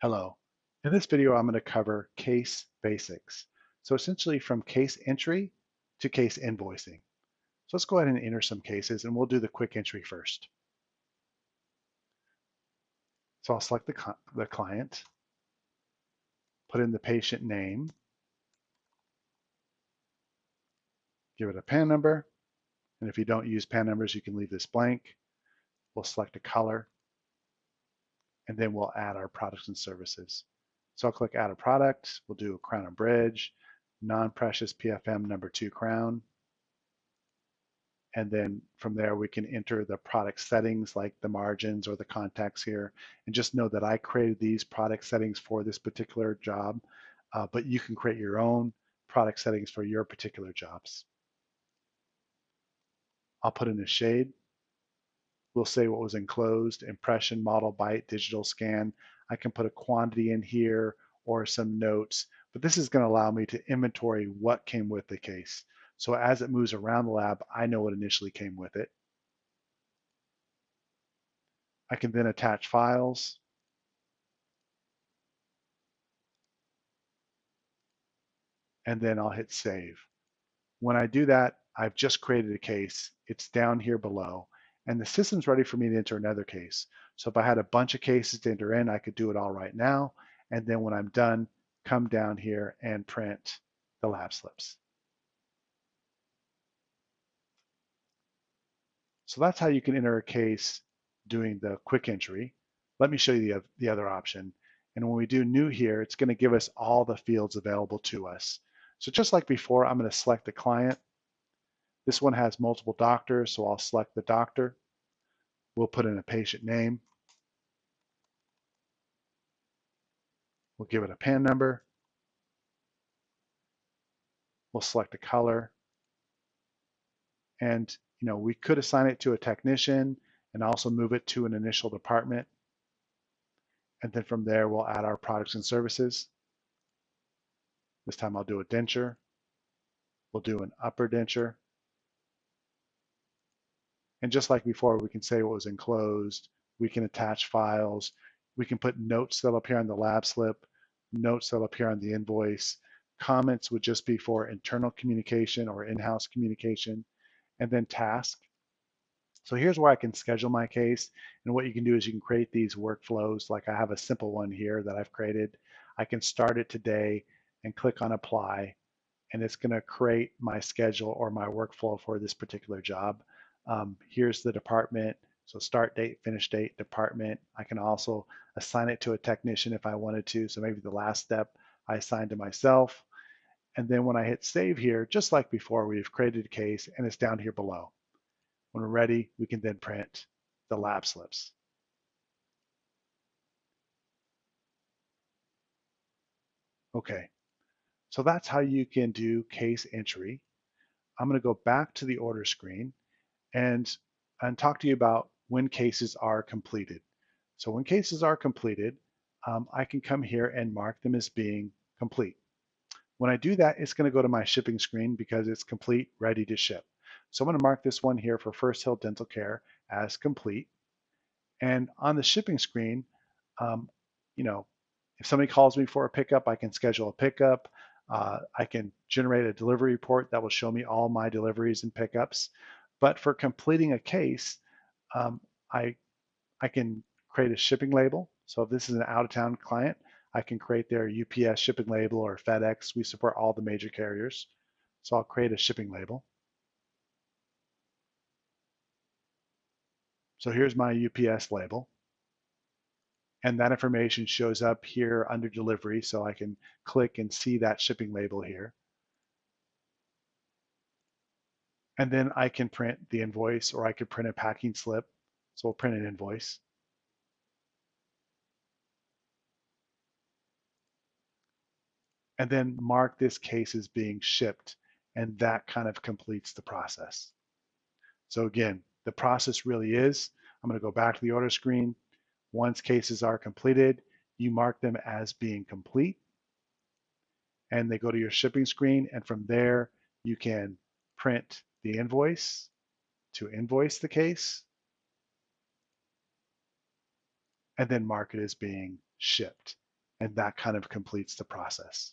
Hello. In this video, I'm going to cover case basics. So essentially from case entry to case invoicing. So let's go ahead and enter some cases and we'll do the quick entry first. So I'll select the client, put in the patient name, give it a PAN number. And if you don't use PAN numbers, you can leave this blank. We'll select a color and then we'll add our products and services. So I'll click add a product. We'll do a crown and bridge, non-precious PFM number 2 crown. And then from there, we can enter the product settings like the margins or the contacts here. And just know that I created these product settings for this particular job, but you can create your own product settings for your particular jobs. I'll put in a shade. We'll say what was enclosed, impression, model, byte, digital scan. I can put a quantity in here or some notes, but this is going to allow me to inventory what came with the case. So as it moves around the lab, I know what initially came with it. I can then attach files. And then I'll hit save. When I do that, I've just created a case. It's down here below, and the system's ready for me to enter another case. So if I had a bunch of cases to enter in, I could do it all right now. And then when I'm done, come down here and print the lab slips. So that's how you can enter a case doing the quick entry. Let me show you the other option. And when we do new here, it's going to give us all the fields available to us. So just like before, I'm going to select the client. This one has multiple doctors, so I'll select the doctor. We'll put in a patient name. We'll give it a PAN number. We'll select a color. And we could assign it to a technician and also move it to an initial department. And then from there, we'll add our products and services. This time I'll do a denture. We'll do an upper denture. And just like before, we can say what was enclosed. We can attach files. We can put notes that'll appear on the lab slip, notes that'll appear on the invoice. Comments would just be for internal communication or in-house communication, and then task. So here's where I can schedule my case. And what you can do is you can create these workflows. Like I have a simple one here that I've created. I can start it today and click on apply, and it's going to create my schedule or my workflow for this particular job. Here's the department. So start date, finish date, department. I can also assign it to a technician if I wanted to. So maybe the last step I assign to myself. And then when I hit save here, just like before, we've created a case and it's down here below. When we're ready, we can then print the lab slips. Okay, so that's how you can do case entry. I'm going to go back to the order screen and talk to you about when cases are completed. So when cases are completed, I can come here and mark them as being complete. When I do that, it's going to go to my shipping screen because it's complete, ready to ship. So I'm going to mark this one here for First Hill Dental Care as complete. And on the shipping screen, um, you know, if somebody calls me for a pickup, I can schedule a pickup. I can generate a delivery report that will show me all my deliveries and pickups. But for completing a case, um, I, I can create a shipping label. So if this is an out-of-town client, I can create their UPS shipping label or FedEx. We support all the major carriers. So I'll create a shipping label. So here's my UPS label. And that information shows up here under delivery. So I can click and see that shipping label here. And then I can print the invoice or I could print a packing slip. So we'll print an invoice. And then mark this case as being shipped. And that kind of completes the process. So again, the process really is, I'm going to go back to the order screen. Once cases are completed, you mark them as being complete. And they go to your shipping screen. And from there, you can print the invoice to invoice the case, and then mark it as being shipped. and that kind of completes the process.